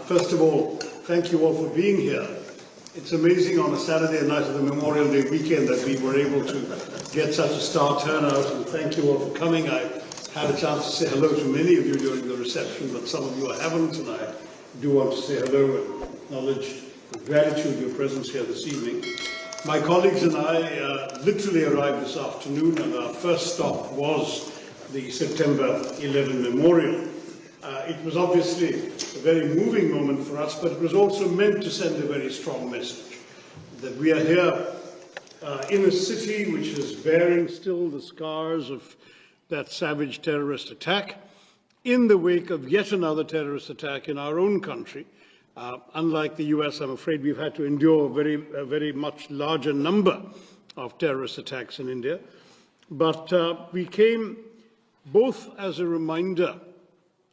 First of all, thank you all for being here. It's amazing on a Saturday night of the Memorial Day weekend that we were able to get such a star turnout, and thank you all for coming. I had a chance to say hello to many of you during the reception, but some of you I haven't, and I do want to say hello and acknowledge with gratitude your presence here this evening. My colleagues and I literally arrived this afternoon, and our first stop was the September 11 Memorial. It was obviously a very moving moment for us, but it was also meant to send a very strong message that we are here in a city which is bearing still the scars of that savage terrorist attack in the wake of yet another terrorist attack in our own country. Unlike the US, I'm afraid we've had to endure a very much larger number of terrorist attacks in India. But we came both as a reminder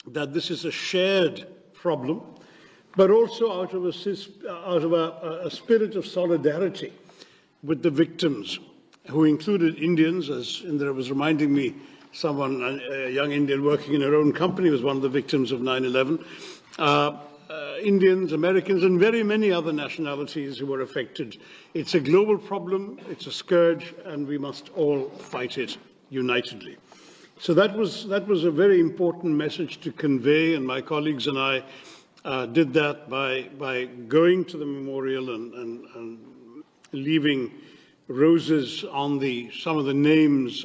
that this is a shared problem, but also out of a spirit of solidarity with the victims, who included Indians, as Indra was reminding me. Someone, a young Indian working in her own company, was one of the victims of 9/11. Indians, Americans, and very many other nationalities who were affected. It's a global problem, it's a scourge, and we must all fight it unitedly. So that was a very important message to convey, and my colleagues and I did that by going to the memorial and leaving roses on some of the names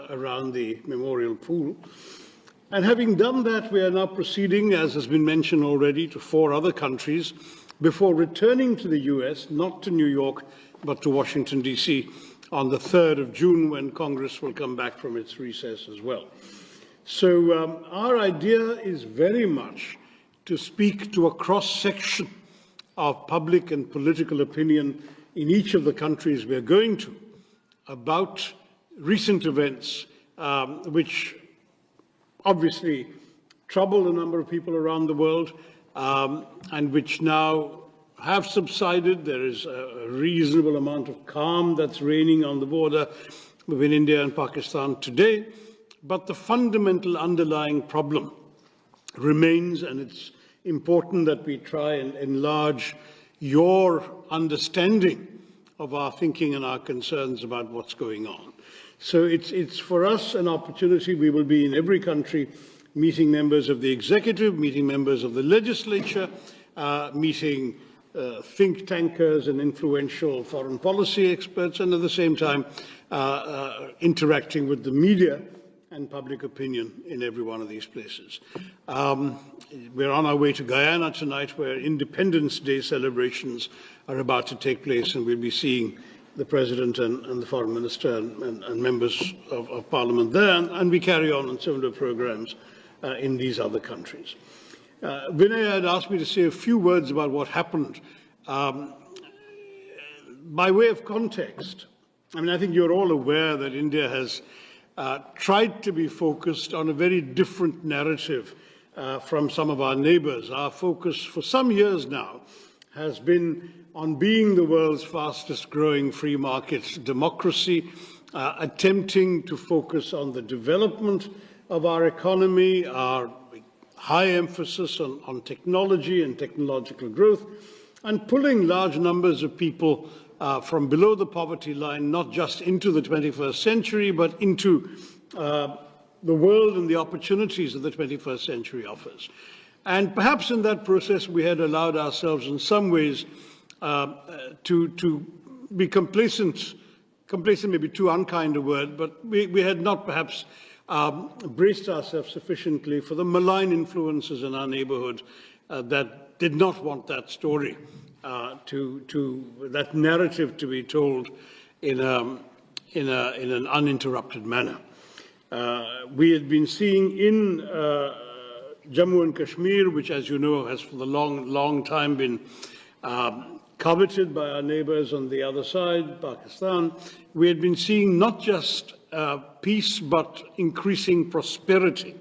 around the memorial pool. And having done that, we are now proceeding, as has been mentioned already, to 4 other countries before returning to the US, not to New York, but to Washington, D.C., on the 3rd of June, when Congress will come back from its recess as well. So our idea is very much to speak to a cross-section of public and political opinion in each of the countries we're going to about recent events which obviously trouble a number of people around the world and which now have subsided. There is a reasonable amount of calm that's reigning on the border between India and Pakistan today, but the fundamental underlying problem remains, and it's important that we try and enlarge your understanding of our thinking and our concerns about what's going on. So it's for us an opportunity. We will be in every country meeting members of the executive, meeting members of the legislature, meeting think tankers and influential foreign policy experts, and at the same time interacting with the media and public opinion in every one of these places. We're on our way to Guyana tonight, where Independence Day celebrations are about to take place, and we'll be seeing the President and the Foreign Minister and members of Parliament there, and we carry on similar programs in these other countries. Vinay had asked me to say a few words about what happened. By way of context, I mean, I think you're all aware that India has tried to be focused on a very different narrative from some of our neighbors. Our focus for some years now has been on being the world's fastest growing free market democracy, attempting to focus on the development of our economy, our high emphasis on technology and technological growth, and pulling large numbers of people from below the poverty line, not just into the 21st century, but into the world and the opportunities that the 21st century offers. And perhaps in that process, we had allowed ourselves in some ways to be complacent may be too unkind a word, but we had not perhaps braced ourselves sufficiently for the malign influences in our neighborhood that did not want that story, that narrative to be told in an uninterrupted manner. We had been seeing in Jammu and Kashmir, which, as you know, has for the long time been coveted by our neighbors on the other side, Pakistan, we had been seeing not just peace, but increasing prosperity.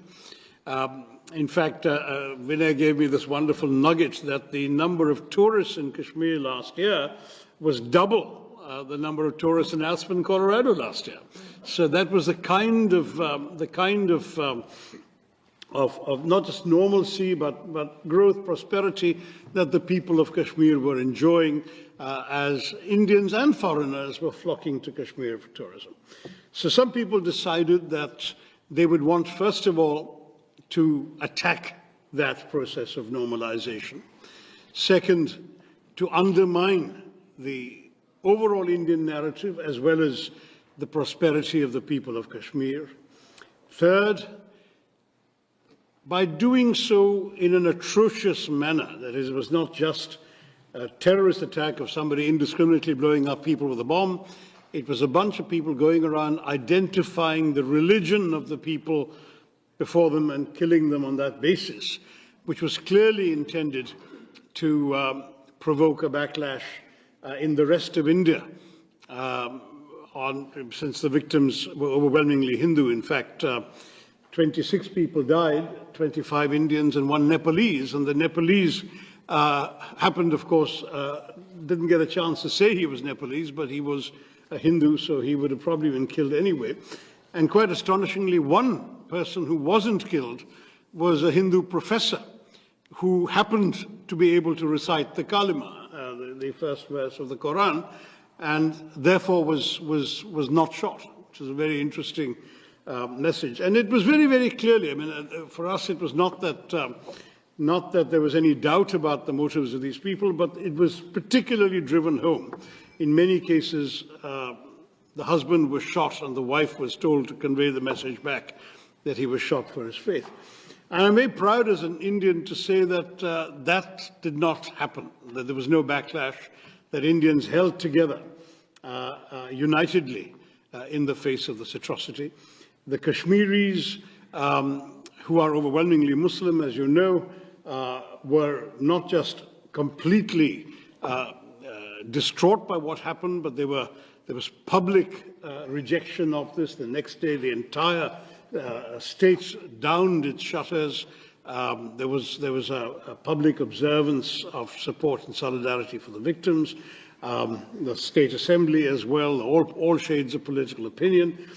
In fact, Vinay gave me this wonderful nugget that the number of tourists in Kashmir last year was double the number of tourists in Aspen, Colorado last year. So that was the kind of of not just normalcy, but growth, prosperity that the people of Kashmir were enjoying as Indians and foreigners were flocking to Kashmir for tourism. So some people decided that they would want, first of all, to attack that process of normalization. Second, to undermine the overall Indian narrative as well as the prosperity of the people of Kashmir. Third, by doing so in an atrocious manner, that is, it was not just a terrorist attack of somebody indiscriminately blowing up people with a bomb, it was a bunch of people going around identifying the religion of the people before them and killing them on that basis, which was clearly intended to provoke a backlash in the rest of India, since the victims were overwhelmingly Hindu. In fact, 26 people died, 25 Indians and 1 Nepalese, and the Nepalese happened, of course, didn't get a chance to say he was Nepalese, but he was a Hindu, so he would have probably been killed anyway. And quite astonishingly, one person who wasn't killed was a Hindu professor who happened to be able to recite the Kalima, the first verse of the Quran, and therefore was not shot, which is a very interesting message. And it was very, very clearly, I mean, for us it was not that there was any doubt about the motives of these people, but it was particularly driven home. In many cases, the husband was shot and the wife was told to convey the message back that he was shot for his faith. And I'm very proud as an Indian to say that that did not happen, that there was no backlash, that Indians held together unitedly in the face of this atrocity. The Kashmiris, who are overwhelmingly Muslim, as you know, were not just completely distraught by what happened, but there was public rejection of this. The next day, the entire state downed its shutters. There was a public observance of support and solidarity for the victims. The state assembly as well, all shades of political opinion.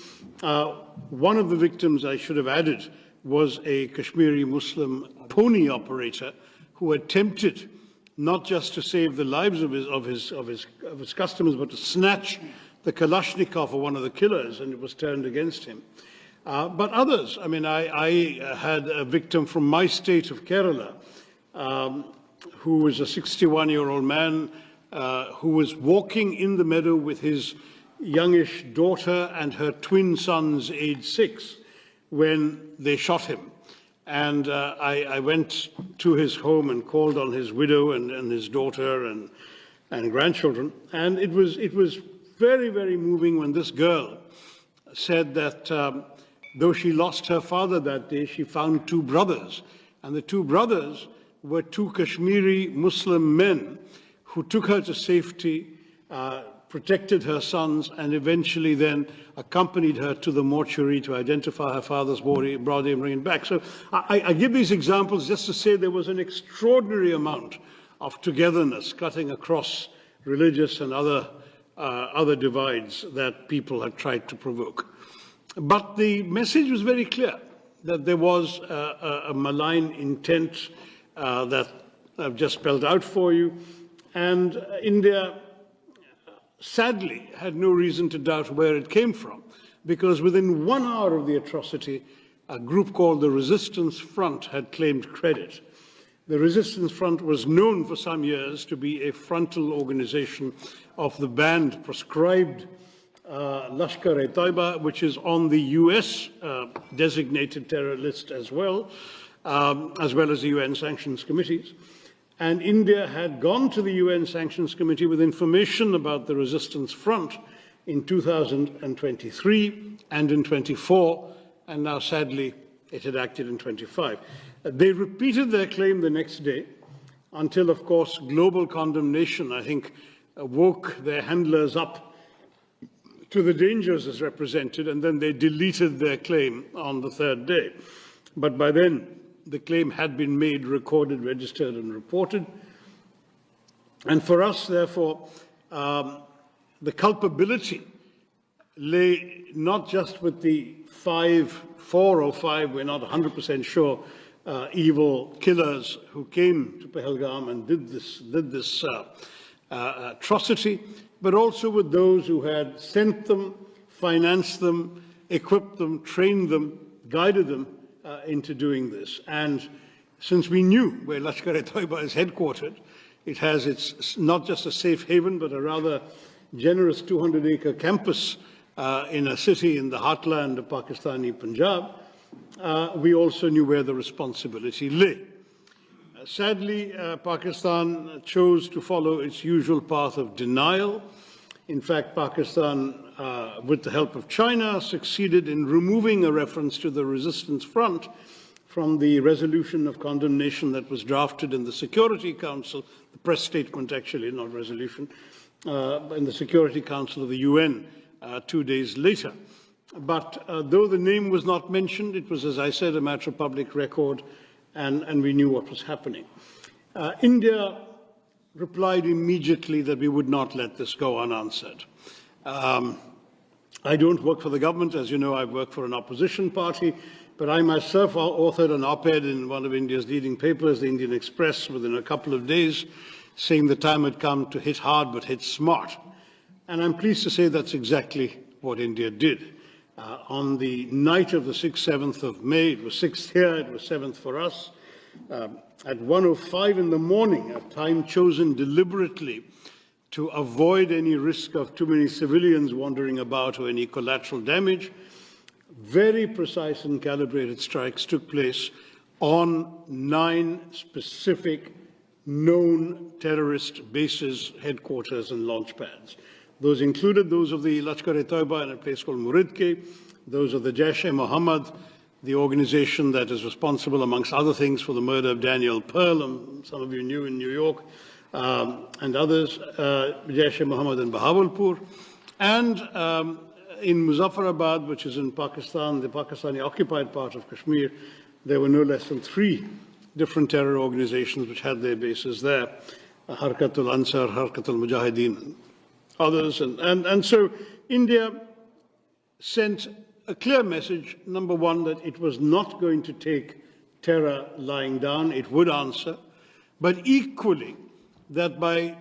One of the victims, I should have added, was a Kashmiri Muslim pony operator who attempted not just to save the lives of his customers, but to snatch the Kalashnikov of one of the killers, and it was turned against him. But others, I mean, I had a victim from my state of Kerala, who was a 61-year-old man who was walking in the meadow with his youngish daughter and her twin sons, aged 6, when they shot him. And I went to his home and called on his widow and his daughter and grandchildren. And it was very, very moving when this girl said that though she lost her father that day, she found 2 brothers. And the 2 brothers were 2 Kashmiri Muslim men who took her to safety, protected her sons, and eventually then accompanied her to the mortuary to identify her father's body and bring him back. So I give these examples just to say there was an extraordinary amount of togetherness cutting across religious and other divides that people had tried to provoke. But the message was very clear, that there was a malign intent that I've just spelled out for you. And India, sadly, had no reason to doubt where it came from, because within 1 hour of the atrocity, a group called the Resistance Front had claimed credit. The Resistance Front was known for some years to be a frontal organization of the banned, proscribed Lashkar-e-Taiba, which is on the US designated terror list as well as the UN sanctions committees. And India had gone to the UN Sanctions Committee with information about the Resistance Front in 2023 and in 24, and now sadly it had acted in 25. They repeated their claim the next day until, of course, global condemnation, I think, woke their handlers up to the dangers as represented, and then they deleted their claim on the 3rd day. But by then, the claim had been made, recorded, registered, and reported. And for us, therefore, the culpability lay not just with the 5 4 or 5, we're not 100% sure, evil killers who came to Pahalgam and did this atrocity, but also with those who had sent them, financed them, equipped them, trained them, guided them into doing this. And since we knew where Lashkar-e-Toiba is headquartered, it has its not just a safe haven, but a rather generous 200-acre campus in a city in the heartland of Pakistani Punjab. We also knew where the responsibility lay. Sadly, Pakistan chose to follow its usual path of denial. In fact, Pakistan, with the help of China, succeeded in removing a reference to the resistance front from the resolution of condemnation that was drafted in the Security Council, the press statement actually, not resolution, in the Security Council of the UN 2 days later. But though the name was not mentioned, it was, as I said, a matter of public record, and we knew what was happening. India replied immediately that we would not let this go unanswered. I don't work for the government. As you know, I work for an opposition party, but I myself authored an op-ed in one of India's leading papers, the Indian Express, within a couple of days, saying the time had come to hit hard but hit smart. And I'm pleased to say that's exactly what India did. On the night of the 6th, 7th of May, it was 6th here, it was 7th for us, at 1:05 in the morning, a time chosen deliberately to avoid any risk of too many civilians wandering about or any collateral damage, very precise and calibrated strikes took place on 9 specific known terrorist bases, headquarters, and launch pads. Those included those of the Lashkar-e-Toiba in a place called Muridke, those of the Jaish-e-Mohammed, the organization that is responsible, amongst other things, for the murder of Daniel Pearl, some of you knew in New York, and others, Jaish-e-Mohammed in Bahawalpur, and in Muzaffarabad, which is in Pakistan, the Pakistani-occupied part of Kashmir, there were no less than 3 different terror organizations which had their bases there, Harkatul Ansar, Harkatul Mujahideen, others. And so India sent a clear message, number one, that it was not going to take terror lying down, it would answer, but equally that by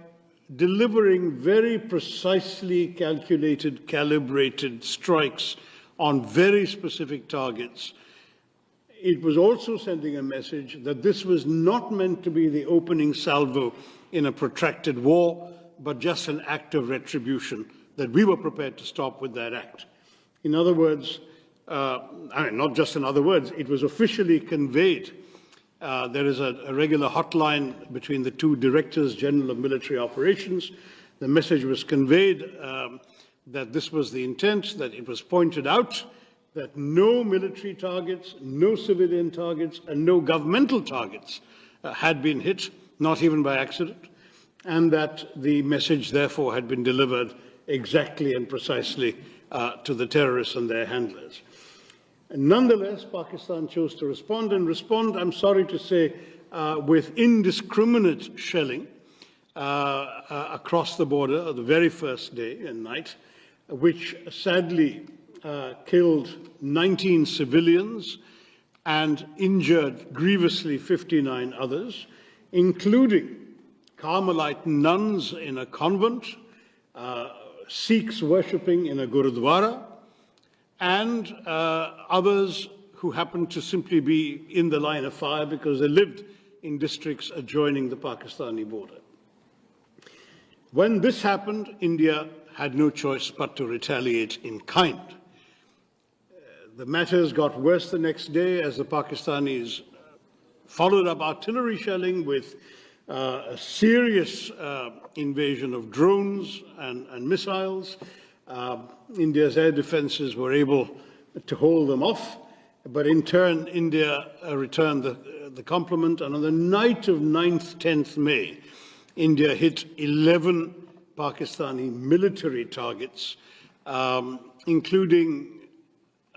delivering very precisely calculated, calibrated strikes on very specific targets, it was also sending a message that this was not meant to be the opening salvo in a protracted war, but just an act of retribution, that we were prepared to stop with that act. In other words, not just in other words, it was officially conveyed. There is a regular hotline between the 2 Directors General of Military Operations. The message was conveyed that this was the intent, that it was pointed out that no military targets, no civilian targets, and no governmental targets had been hit, not even by accident, and that the message, therefore, had been delivered exactly and precisely to the terrorists and their handlers. And nonetheless, Pakistan chose to respond, I'm sorry to say, with indiscriminate shelling across the border the very first day and night, which sadly killed 19 civilians and injured grievously 59 others, including Carmelite nuns in a convent, Sikhs worshipping in a Gurudwara, and others who happened to simply be in the line of fire because they lived in districts adjoining the Pakistani border. When this happened, India had no choice but to retaliate in kind. The matters got worse the next day as the Pakistanis followed up artillery shelling with a serious invasion of drones and missiles. India's air defenses were able to hold them off, but in turn, India returned the compliment, and on the night of 9th, 10th May, India hit 11 Pakistani military targets, including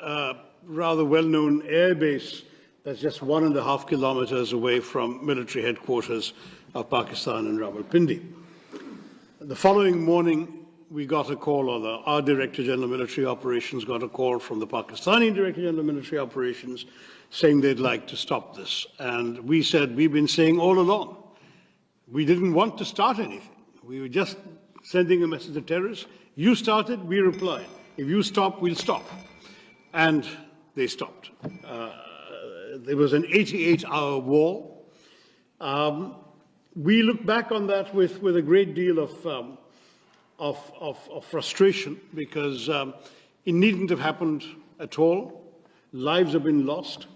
a rather well-known air base that's just 1.5 kilometers away from military headquarters of Pakistan in Rawalpindi. The following morning, we got a call, or our Director General of Military Operations got a call from the Pakistani Director General of Military Operations saying they'd like to stop this. And we said, we've been saying all along, we didn't want to start anything. We were just sending a message to terrorists. You started, we replied. If you stop, we'll stop. And they stopped. There was an 88-hour war. We look back on that with a great deal of frustration, because it needn't have happened at all. Lives have been lost.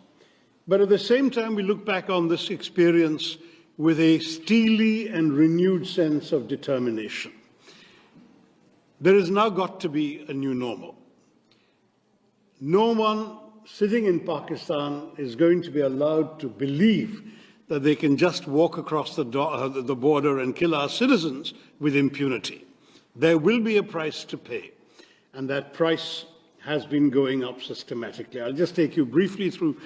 But at the same time, we look back on this experience with a steely and renewed sense of determination. There has now got to be a new normal. No one sitting in Pakistan is going to be allowed to believe that they can just walk across the border and kill our citizens with impunity. There will be a price to pay, and that price has been going up systematically. I'll just take you briefly through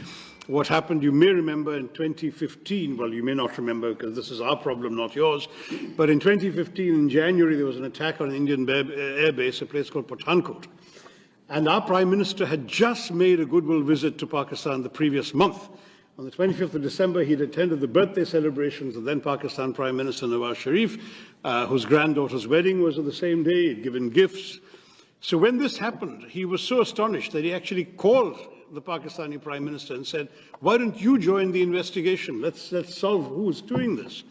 what happened. You may remember in 2015, well, you may not remember because this is our problem, not yours, but in 2015, in January, there was an attack on an Indian air base, a place called Pathankot. And our Prime Minister had just made a goodwill visit to Pakistan the previous month. On the 25th of December, he'd attended the birthday celebrations of then Pakistan Prime Minister Nawaz Sharif, whose granddaughter's wedding was on the same day. He'd given gifts. So when this happened, he was so astonished that he actually called the Pakistani Prime Minister and said, why don't you join the investigation? Let's solve who's doing this.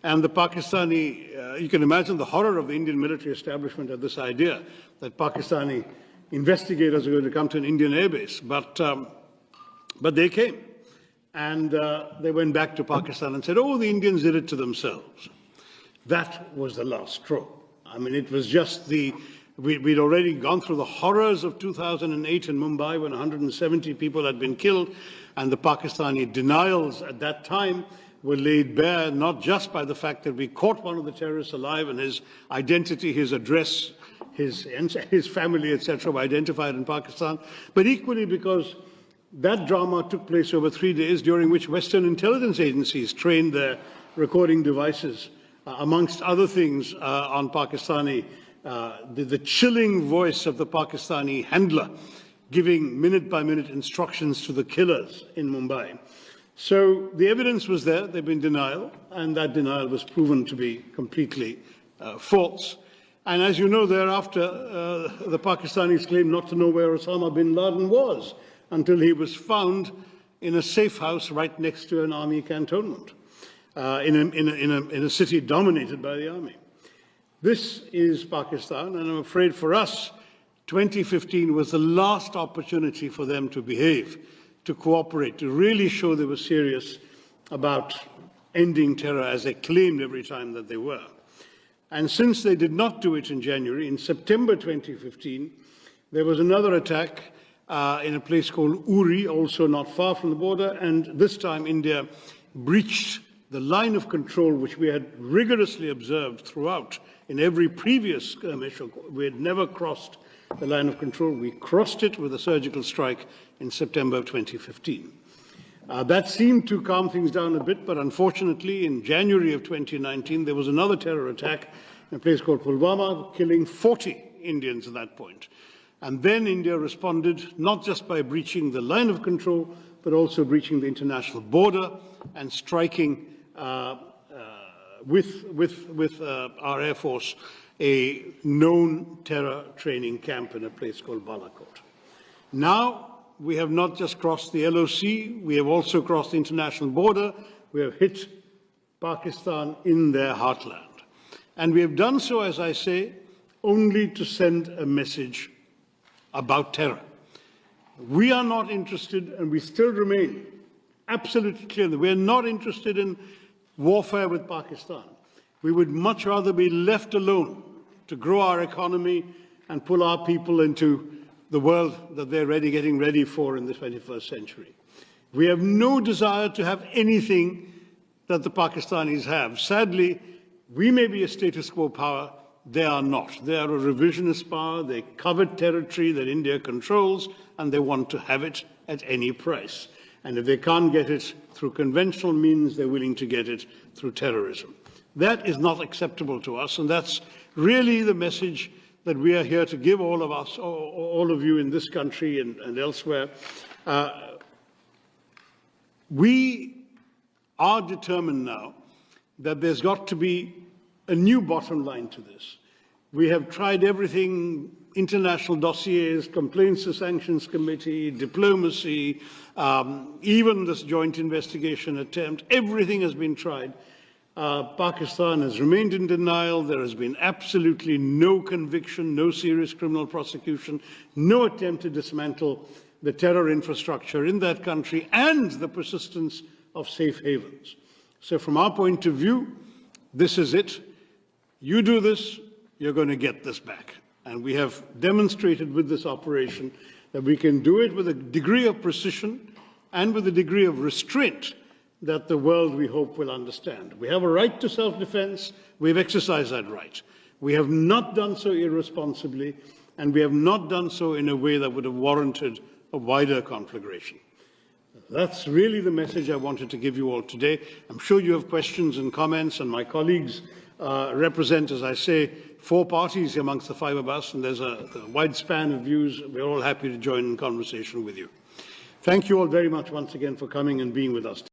And the Pakistani, you can imagine the horror of the Indian military establishment at this idea that Pakistani investigators are going to come to an Indian airbase. But they came. And they went back to Pakistan and said, oh, the Indians did it to themselves. That was the last straw. I mean, it was just we'd already gone through the horrors of 2008 in Mumbai when 170 people had been killed, and the Pakistani denials at that time were laid bare not just by the fact that we caught one of the terrorists alive and his identity, his address, his family, etc., were identified in Pakistan, but equally because that drama took place over 3 days, during which Western intelligence agencies trained their recording devices, amongst other things, on Pakistani, the chilling voice of the Pakistani handler, giving minute-by-minute instructions to the killers in Mumbai. So the evidence was there, there'd been denial, and that denial was proven to be completely false. And as you know, thereafter, the Pakistanis claimed not to know where Osama bin Laden was, until he was found in a safe house right next to an army cantonment, in a city dominated by the army. This is Pakistan, and I'm afraid for us, 2015 was the last opportunity for them to behave, to cooperate, to really show they were serious about ending terror, as they claimed every time that they were. And since they did not do it in January, in September 2015, there was another attack in a place called Uri, also not far from the border, and this time India breached the line of control which we had rigorously observed throughout in every previous skirmish. We had never crossed the line of control. We crossed it with a surgical strike in September of 2015. That seemed to calm things down a bit, but unfortunately in January of 2019 there was another terror attack in a place called Pulwama, killing 40 Indians at that point. And then India responded not just by breaching the line of control, but also breaching the international border and striking with our Air Force a known terror training camp in a place called Balakot. Now we have not just crossed the LOC, we have also crossed the international border. We have hit Pakistan in their heartland. And we have done so, as I say, only to send a message about terror. We are not interested, and we still remain absolutely clear that we are not interested in warfare with Pakistan. We would much rather be left alone to grow our economy and pull our people into the world that they're getting ready for in the 21st century. We have no desire to have anything that the Pakistanis have. Sadly, we may be a status quo power, they are not. They are a revisionist power, they covet territory that India controls, and they want to have it at any price. And if they can't get it through conventional means, they're willing to get it through terrorism. That is not acceptable to us, and that's really the message that we are here to give all of us, all of you in this country and elsewhere. We are determined now that there's got to be a new bottom line to this. We have tried everything, international dossiers, complaints to sanctions committee, diplomacy, even this joint investigation attempt. Everything has been tried. Pakistan has remained in denial. There has been absolutely no conviction, no serious criminal prosecution, no attempt to dismantle the terror infrastructure in that country, and the persistence of safe havens. So from our point of view, this is it. You do this, you're going to get this back. And we have demonstrated with this operation that we can do it with a degree of precision and with a degree of restraint that the world, we hope, will understand. We have a right to self-defense. We've exercised that right. We have not done so irresponsibly, and we have not done so in a way that would have warranted a wider conflagration. That's really the message I wanted to give you all today. I'm sure you have questions and comments, and my colleagues represent, as I say, 4 parties amongst the 5 of us, and there's a wide span of views. We're all happy to join in conversation with you. Thank you all very much once again for coming and being with us.